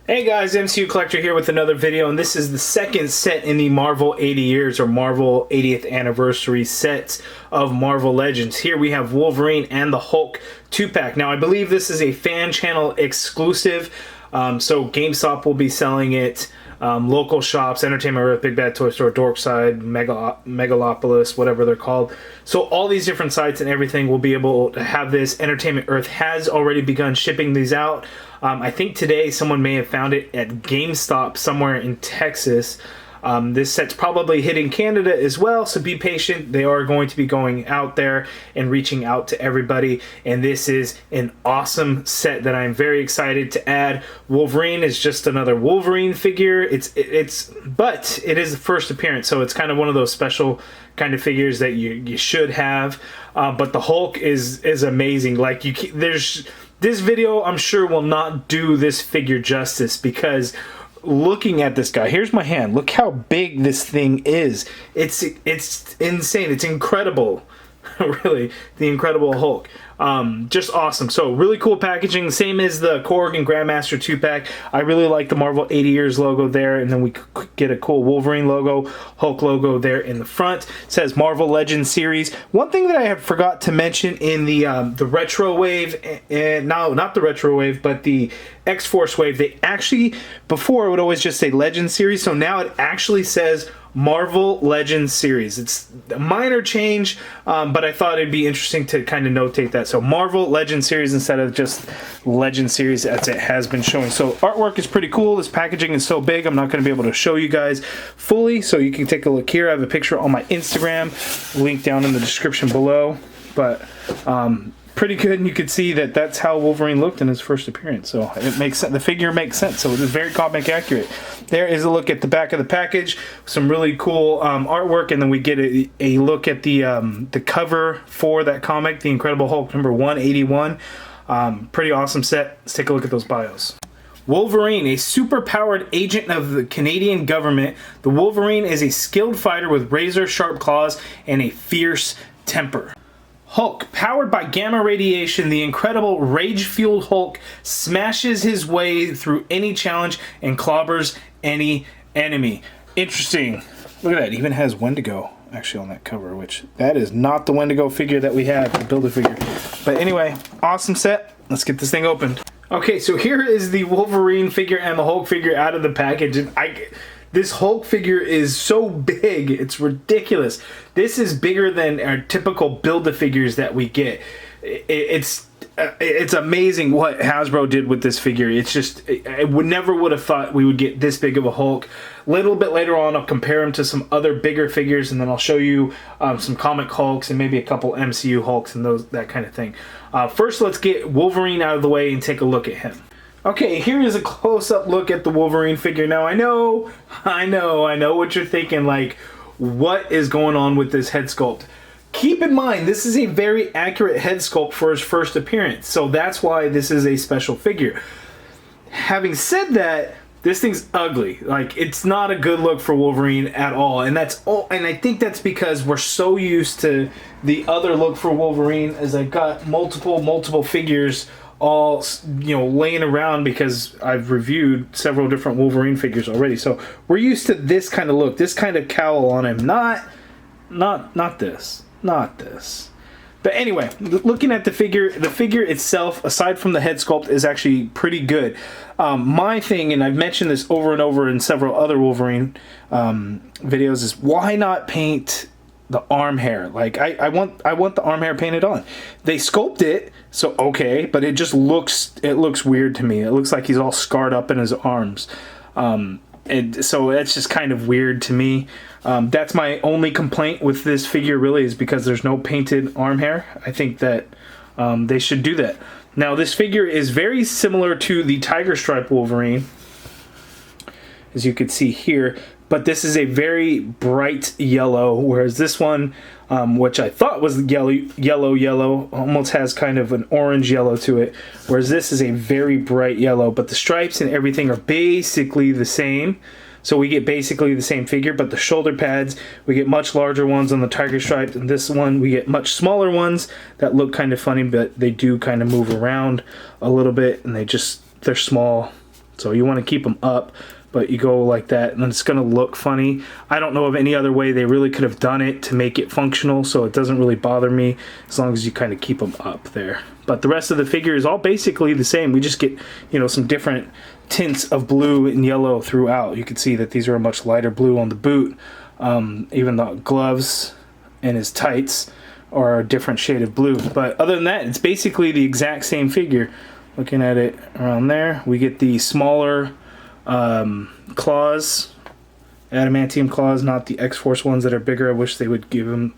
Hey guys, MCU Collector here with another video, and this is the second set in the Marvel 80 years or Marvel 80th anniversary sets of Marvel Legends. Here we have Wolverine and the Hulk 2-pack. Now I believe this is a fan channel exclusive, so GameStop will be selling it, local shops, Entertainment Earth, Big Bad Toy Store, Dorkside, Megalopolis, whatever they're called. So all these different sites and everything will be able to have this. Entertainment Earth has already begun shipping these out. I think today someone may have found it at GameStop somewhere in Texas. This set's probably hitting Canada as well, so be patient. They are going to be going out there and reaching out to everybody, and this is an awesome set that I'm very excited to add. Wolverine is just another Wolverine figure. But it is the first appearance, so it's kind of one of those special kind of figures that you should have. But the Hulk is amazing. Like this video, I'm sure, will not do this figure justice, because looking at this guy, here's my hand, look how big this thing is. It's insane. It's incredible. Really, the Incredible Hulk. Just awesome. So really cool packaging, same as the Korg and Grandmaster 2-pack. I really like the Marvel 80 years logo there, and then we get a cool Wolverine logo, Hulk logo there in the front. It says Marvel Legends series. One thing that I have forgot to mention in the retro wave, no, not the retro wave, but the X-Force wave, they actually, before it would always just say Legends series, so now it actually says Marvel Legends series. It's a minor change, but I thought it'd be interesting to kind of notate that. So Marvel Legends series instead of just Legends series as it has been showing. So artwork is pretty cool. This packaging is so big, I'm not going to be able to show you guys fully, so you can take a look here. I have a picture on my Instagram, link down in the description below. But pretty good, and you could see that that's how Wolverine looked in his first appearance. So it makes sense. The figure makes sense. So it is very comic accurate. There is a look at the back of the package, some really cool artwork, and then we get a look at the cover for that comic, The Incredible Hulk number 181. Pretty awesome set. Let's take a look at those bios. Wolverine, a super-powered agent of the Canadian government. The Wolverine is a skilled fighter with razor-sharp claws and a fierce temper. Hulk, powered by gamma radiation, the incredible rage-fueled Hulk smashes his way through any challenge and clobbers any enemy. Interesting. Look at that. It even has Wendigo actually on that cover, which that is not the Wendigo figure that we had, the Build-A-Figure. But anyway, awesome set. Let's get this thing opened. Okay, so here is the Wolverine figure and the Hulk figure out of the package, and this Hulk figure is so big, it's ridiculous. This is bigger than our typical Build-A-Figures that we get. It's amazing what Hasbro did with this figure. It's just, I never would have thought we would get this big of a Hulk. A little bit later on, I'll compare him to some other bigger figures, and then I'll show you some comic Hulks and maybe a couple MCU Hulks and that kind of thing. First, let's get Wolverine out of the way and take a look at him. Okay, here is a close-up look at the Wolverine figure. Now, I know what you're thinking, like, what is going on with this head sculpt? Keep in mind, this is a very accurate head sculpt for his first appearance, so that's why this is a special figure. Having said that, this thing's ugly. Like, it's not a good look for Wolverine at all, and I think that's because we're so used to the other look for Wolverine, as I've got multiple figures all, laying around, because I've reviewed several different Wolverine figures already. So we're used to this kind of look, this kind of cowl on him, not this. But anyway, looking at the figure itself, aside from the head sculpt, is actually pretty good. My thing, and I've mentioned this over and over in several other Wolverine videos, is why not paint the arm hair? Like, I want the arm hair painted on. They sculpt it, so okay, but it just looks weird to me. It looks like he's all scarred up in his arms. And so that's just kind of weird to me. That's my only complaint with this figure, really, is because there's no painted arm hair. I think that they should do that. Now, this figure is very similar to the Tiger Stripe Wolverine, as you can see here, but this is a very bright yellow, whereas this one, which I thought was yellow, almost has kind of an orange yellow to it, whereas this is a very bright yellow, but the stripes and everything are basically the same. So we get basically the same figure, but the shoulder pads, we get much larger ones on the Tiger Stripe, and this one we get much smaller ones that look kind of funny, but they do kind of move around a little bit, and they're small. So you want to keep them up, but you go like that and it's going to look funny. I don't know of any other way they really could have done it to make it functional, so it doesn't really bother me as long as you kind of keep them up there. But the rest of the figure is all basically the same. We just get, you know, some different tints of blue and yellow throughout. You can see that these are a much lighter blue on the boot. Even the gloves and his tights are a different shade of blue. But other than that, it's basically the exact same figure. Looking at it around there, we get the smaller claws, adamantium claws, not the X-Force ones that are bigger. I wish they would give them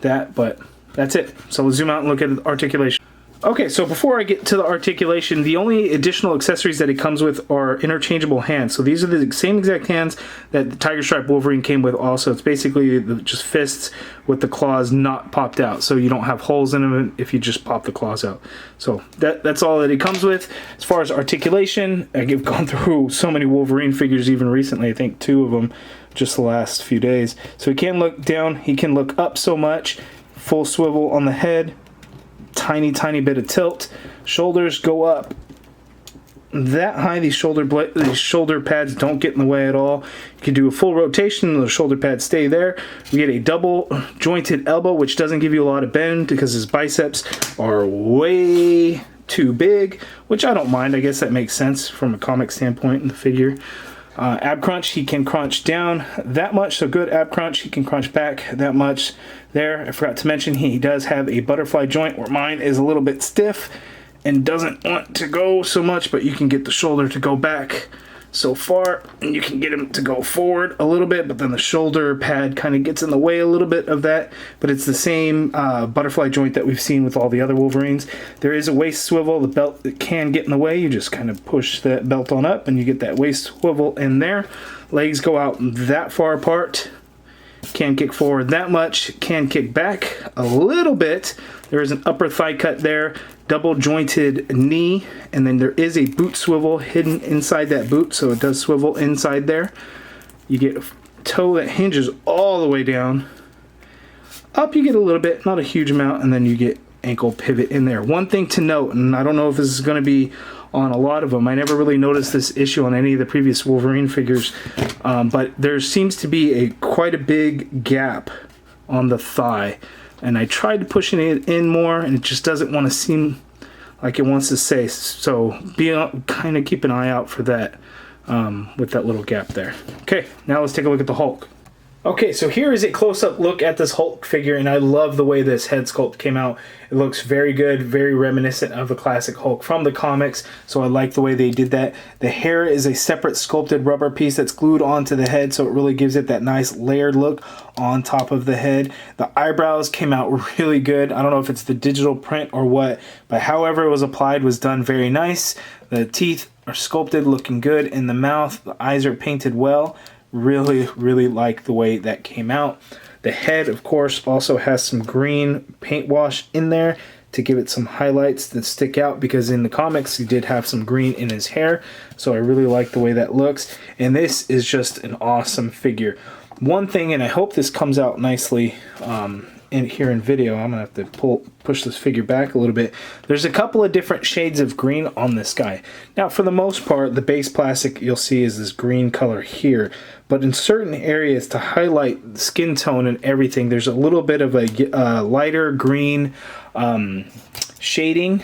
that, but that's it. So let's zoom out and look at the articulation. Okay, so before I get to the articulation, the only additional accessories that it comes with are interchangeable hands. So these are the same exact hands that the Tiger Stripe Wolverine came with also. It's basically just fists with the claws not popped out. So you don't have holes in them if you just pop the claws out. So that's all that it comes with. As far as articulation, I've gone through so many Wolverine figures even recently. I think 2 of them just the last few days. So he can look down, he can look up so much. Full swivel on the head. Tiny bit of tilt. Shoulders go up that high. These shoulder pads don't get in the way at all. You can do a full rotation and the shoulder pads stay there. We get a double jointed elbow, which doesn't give you a lot of bend because his biceps are way too big, which I don't mind. I guess that makes sense from a comic standpoint in the figure. Ab crunch, he can crunch down that much, so good ab crunch. He can crunch back that much there. I forgot to mention he does have a butterfly joint where mine is a little bit stiff and doesn't want to go so much, but you can get the shoulder to go back so far and you can get him to go forward a little bit, but then the shoulder pad kind of gets in the way a little bit of that. But it's the same butterfly joint that we've seen with all the other Wolverines. There is a waist swivel. The belt that can get in the way, you just kind of push that belt on up and you get that waist swivel in there. Legs go out that far apart. Can't kick forward that much. Can kick back a little bit. There is an upper thigh cut there. Double jointed knee, and then there is a boot swivel hidden inside that boot, so it does swivel inside there. You get a toe that hinges all the way down. Up you get a little bit, not a huge amount, and then you get ankle pivot in there. One thing to note, and I don't know if this is going to be on a lot of them, I never really noticed this issue on any of the previous Wolverine figures, but there seems to be quite a big gap on the thigh. And I tried pushing it in more, and it just doesn't want to seem like it wants to say. So kind of keep an eye out for that with that little gap there. Okay, now let's take a look at the Hulk. Okay, so here is a close-up look at this Hulk figure, and I love the way this head sculpt came out. It looks very good, very reminiscent of the classic Hulk from the comics, so I like the way they did that. The hair is a separate sculpted rubber piece that's glued onto the head, so it really gives it that nice layered look on top of the head. The eyebrows came out really good. I don't know if it's the digital print or what, but however it was applied was done very nice. The teeth are sculpted, looking good in the mouth. The eyes are painted well. Really like the way that came out. The head, of course, also has some green paint wash in there to give it some highlights that stick out, because in the comics he did have some green in his hair, so I really like the way that looks. And this is just an awesome figure. One thing, and I hope this comes out nicely here in video, I'm gonna have to push this figure back a little bit. There's a couple of different shades of green on this guy. Now, for the most part, the base plastic you'll see is this green color here, but in certain areas to highlight the skin tone and everything, there's a little bit of a lighter green shading.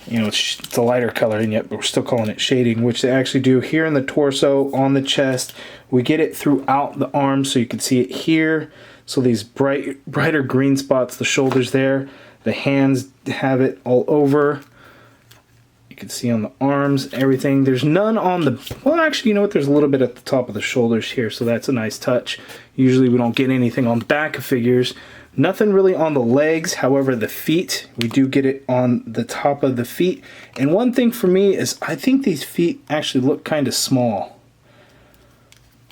You know, it's a lighter color, and yet we're still calling it shading, which they actually do here in the torso, on the chest. We get it throughout the arms, so you can see it here. So these brighter green spots, the shoulders there, the hands have it all over. You can see on the arms, everything. There's none on the, well, actually, you know what? There's a little bit at the top of the shoulders here, so that's a nice touch. Usually we don't get anything on the back of figures. Nothing really on the legs. However, the feet, we do get it on the top of the feet. And one thing for me is I think these feet actually look kind of small.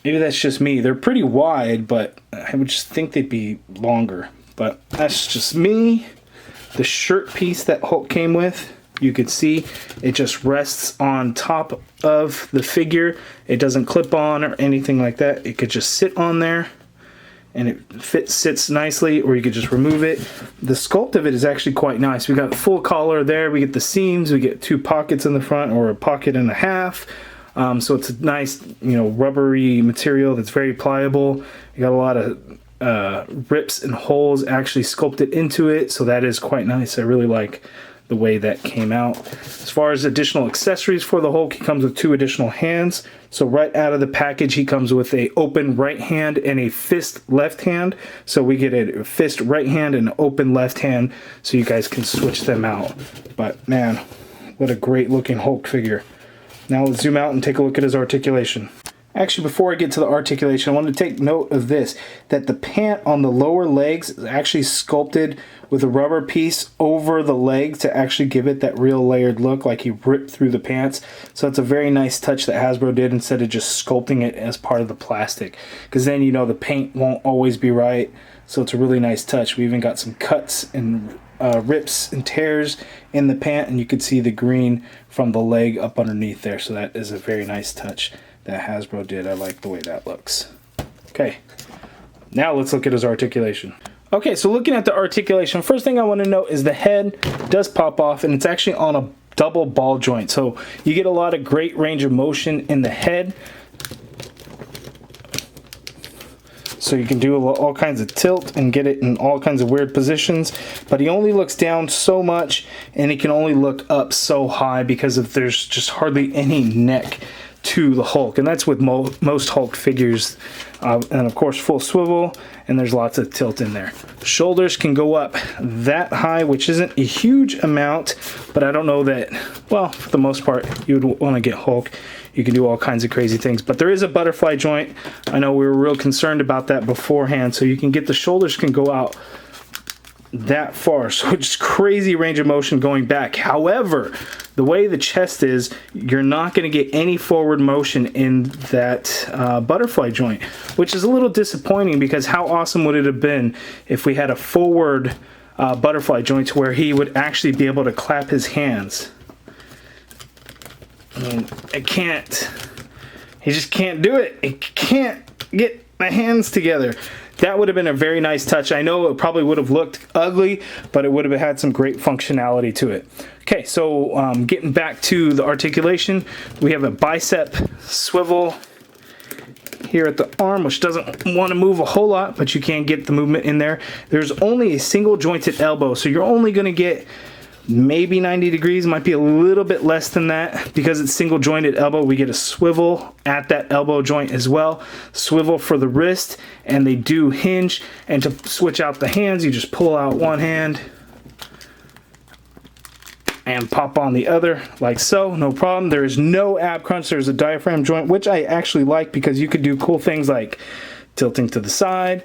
Maybe that's just me. They're pretty wide, but I would just think they'd be longer. But that's just me. The shirt piece that Hulk came with, you could see it just rests on top of the figure. It doesn't clip on or anything like that. It could just sit on there and it sits nicely, or you could just remove it. The sculpt of it is actually quite nice. We got full collar there. We get the seams. We get 2 pockets in the front, or a pocket and a half. So it's a nice, rubbery material that's very pliable. You got a lot of rips and holes actually sculpted into it, so that is quite nice. I really like the way that came out. As far as additional accessories for the Hulk, he comes with 2 additional hands. So right out of the package, he comes with a open right hand and a fist left hand. So we get a fist right hand and an open left hand, so you guys can switch them out. But man, what a great looking Hulk figure. Now let's zoom out and take a look at his articulation. Actually, before I get to the articulation, I want to take note of this, that the pant on the lower legs is actually sculpted with a rubber piece over the leg to actually give it that real layered look, like he ripped through the pants. So it's a very nice touch that Hasbro did instead of just sculpting it as part of the plastic. Because then, the paint won't always be right. So it's a really nice touch. We even got some cuts and rips and tears in the pant, and you could see the green from the leg up underneath there. So that is a very nice touch that Hasbro did. I like the way that looks. Okay, now let's look at his articulation. Okay, so looking at the articulation, first thing I want to note is the head does pop off, and it's actually on a double ball joint. So you get a lot of great range of motion in the head. So you can do all kinds of tilt and get it in all kinds of weird positions. But he only looks down so much, and he can only look up so high because there's just hardly any neck to the Hulk, and that's with most Hulk figures, and of course full swivel, and there's lots of tilt in there. Shoulders can go up that high, which isn't a huge amount, but I don't know that, well, for the most part, you would want to get Hulk. You can do all kinds of crazy things, but there is a butterfly joint. I know we were real concerned about that beforehand, so you can get the shoulders can go out that far, so it's crazy range of motion going back. However, the way the chest is, you're not going to get any forward motion in that butterfly joint, which is a little disappointing, because how awesome would it have been if we had a forward butterfly joint to where he would actually be able to clap his hands. I mean, he just can't do it. It can't get my hands together. That would have been a very nice touch. I know it probably would have looked ugly, but it would have had some great functionality to it. Okay, so getting back to the articulation, we have a bicep swivel here at the arm, which doesn't want to move a whole lot, but you can get the movement in there. There's only a single jointed elbow, so you're only going to get maybe 90 degrees, might be a little bit less than that. Because it's single jointed elbow, we get a swivel at that elbow joint as well. Swivel for the wrist, and they do hinge. And to switch out the hands, you just pull out one hand and pop on the other like so, no problem. There is no ab crunch. There's a diaphragm joint, which I actually like, because you could do cool things like tilting to the side,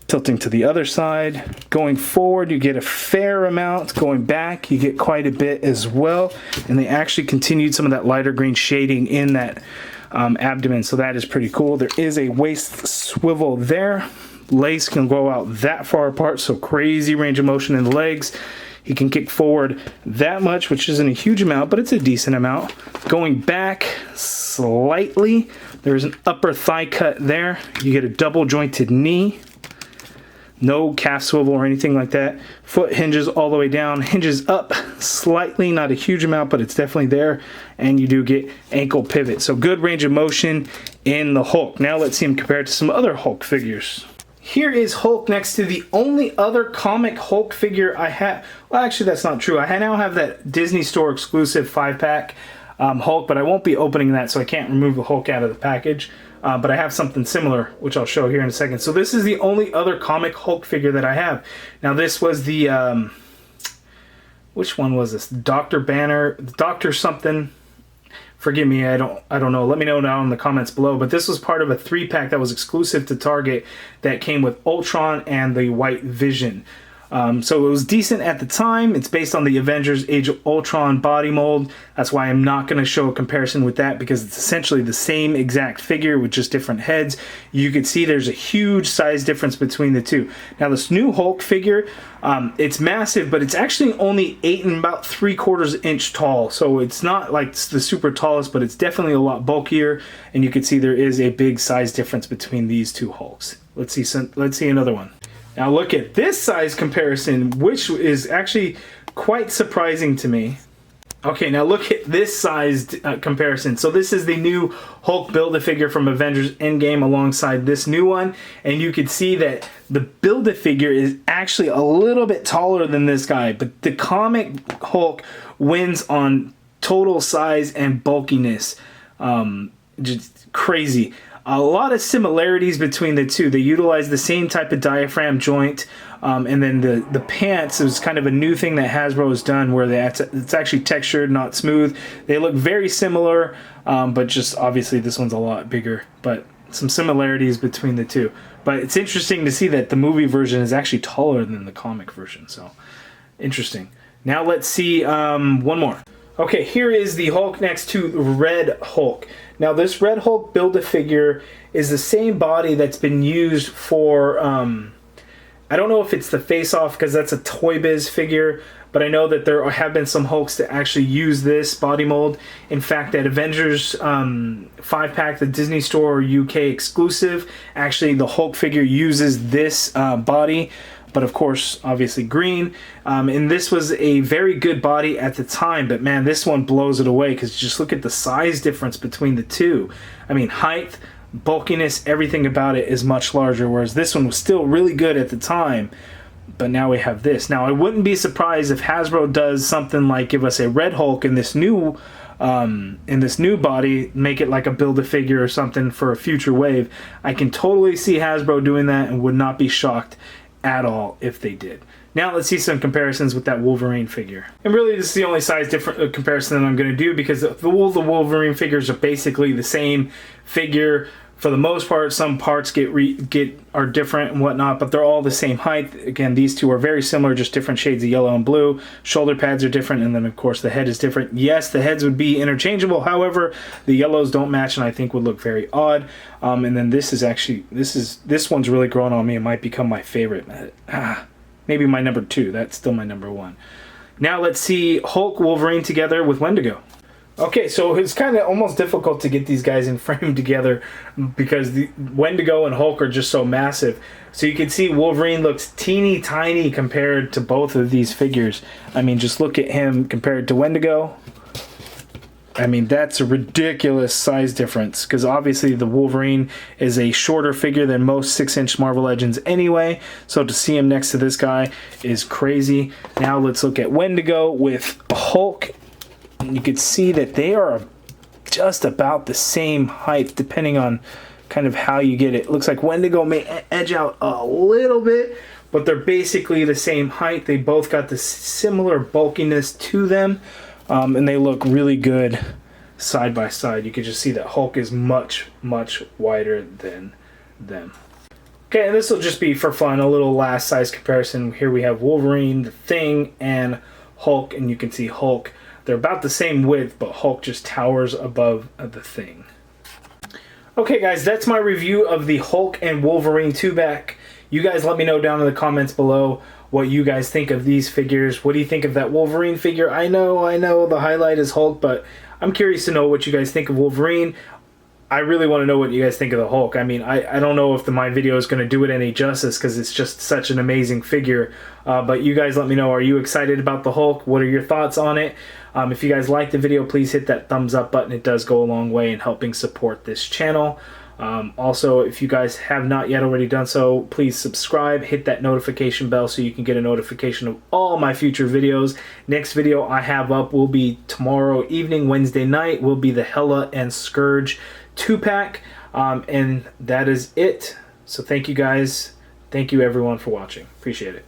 tilting to the other side. Going forward, you get a fair amount. Going back, you get quite a bit as well. And they actually continued some of that lighter green shading in that abdomen, so that is pretty cool. There is a waist swivel there. Legs can go out that far apart, so crazy range of motion in the legs. He can kick forward that much, which isn't a huge amount, but it's a decent amount. Going back slightly, there's an upper thigh cut there. You get a double jointed knee. No calf swivel or anything like that. Foot hinges all the way down, hinges up slightly, not a huge amount, but it's definitely there. And you do get ankle pivot. So good range of motion in the Hulk. Now let's see him compared to some other Hulk figures. Here is Hulk next to the only other comic Hulk figure I have. Well, actually, that's not true. I now have that Disney Store exclusive 5-pack Hulk, but I won't be opening that, so I can't remove the Hulk out of the package. But I have something similar, which I'll show here in a second. So this is the only other comic Hulk figure that I have. Now this was the, which one was this? Dr. Banner, Dr. something. Forgive me, I don't know. Let me know down in the comments below. But this was part of a 3-pack that was exclusive to Target that came with Ultron and the White Vision. So it was decent at the time. It's based on the Avengers Age of Ultron body mold. That's why I'm not going to show a comparison with that, because it's essentially the same exact figure with just different heads. You can see there's a huge size difference between the two. Now this new Hulk figure, it's massive, but it's actually only 8 and about 3/4 inch tall. So it's not like the super tallest, but it's definitely a lot bulkier. And you can see there is a big size difference between these two Hulks. Let's see another one. Now look at this size comparison, which is actually quite surprising to me. Okay, now look at this sized comparison. So this is the new Hulk Build-A-Figure from Avengers Endgame alongside this new one. And you can see that the Build-A-Figure is actually a little bit taller than this guy. But the comic Hulk wins on total size and bulkiness. Just crazy. A lot of similarities between the two. They utilize the same type of diaphragm joint, and then the pants is kind of a new thing that Hasbro has done, where it's actually textured, not smooth. They look very similar, but just obviously this one's a lot bigger. But some similarities between the two. But it's interesting to see that the movie version is actually taller than the comic version. So interesting. Now let's see one more. Okay, here is the Hulk next to Red Hulk. Now this Red Hulk Build-A-Figure is the same body that's been used for, I don't know if it's the Face-Off because that's a Toy Biz figure, but I know that there have been some Hulks that actually use this body mold. In fact, at Avengers 5-pack, the Disney Store UK exclusive, actually the Hulk figure uses this body. But of course, obviously green. And this was a very good body at the time, but man, this one blows it away because just look at the size difference between the two. I mean, height, bulkiness, everything about it is much larger, whereas this one was still really good at the time. But now we have this. Now, I wouldn't be surprised if Hasbro does something like give us a Red Hulk in this new body, make it like a Build-A-Figure or something for a future wave. I can totally see Hasbro doing that and would not be shocked at all if they did. Now let's see some comparisons with that Wolverine figure. And really this is the only size different comparison that I'm going to do, because the Wolverine figures are basically the same figure for the most part. Some parts are different and whatnot, but they're all the same height. Again, these two are very similar, just different shades of yellow and blue. Shoulder pads are different, and then of course the head is different. Yes, the heads would be interchangeable, however the yellows don't match and I think would look very odd. And then this one's really grown on me. It might become my favorite. Maybe my number 2. That's still my number 1. Now let's see Hulk Wolverine together with Wendigo. Okay, so it's kind of almost difficult to get these guys in frame together because the Wendigo and Hulk are just so massive. So you can see Wolverine looks teeny tiny compared to both of these figures. I mean, just look at him compared to Wendigo. I mean, that's a ridiculous size difference because obviously the Wolverine is a shorter figure than most 6-inch Marvel Legends anyway. So to see him next to this guy is crazy. Now let's look at Wendigo with Hulk. You can see that they are just about the same height depending on kind of how you get it. Looks like Wendigo may edge out a little bit, but they're basically the same height. They both got the similar bulkiness to them, and they look really good side by side. You can just see that Hulk is much, much wider than them. Okay, and this will just be for fun, a little last size comparison. Here we have Wolverine, the Thing, and Hulk, and you can see Hulk. They're about the same width, but Hulk just towers above the Thing. Okay, guys, that's my review of the Hulk and Wolverine 2-pack. You guys let me know down in the comments below what you guys think of these figures. What do you think of that Wolverine figure? I know the highlight is Hulk, but I'm curious to know what you guys think of Wolverine. I really want to know what you guys think of the Hulk. I mean, I don't know if my video is going to do it any justice because it's just such an amazing figure. But you guys let me know, are you excited about the Hulk? What are your thoughts on it? If you guys like the video, please hit that thumbs up button. It does go a long way in helping support this channel. Also, if you guys have not yet already done so, please subscribe, hit that notification bell so you can get a notification of all my future videos. Next video I have up will be tomorrow evening, Wednesday night, will be the Hela and Scourge 2-pack, and that is it. So thank you guys. Thank you everyone for watching. Appreciate it.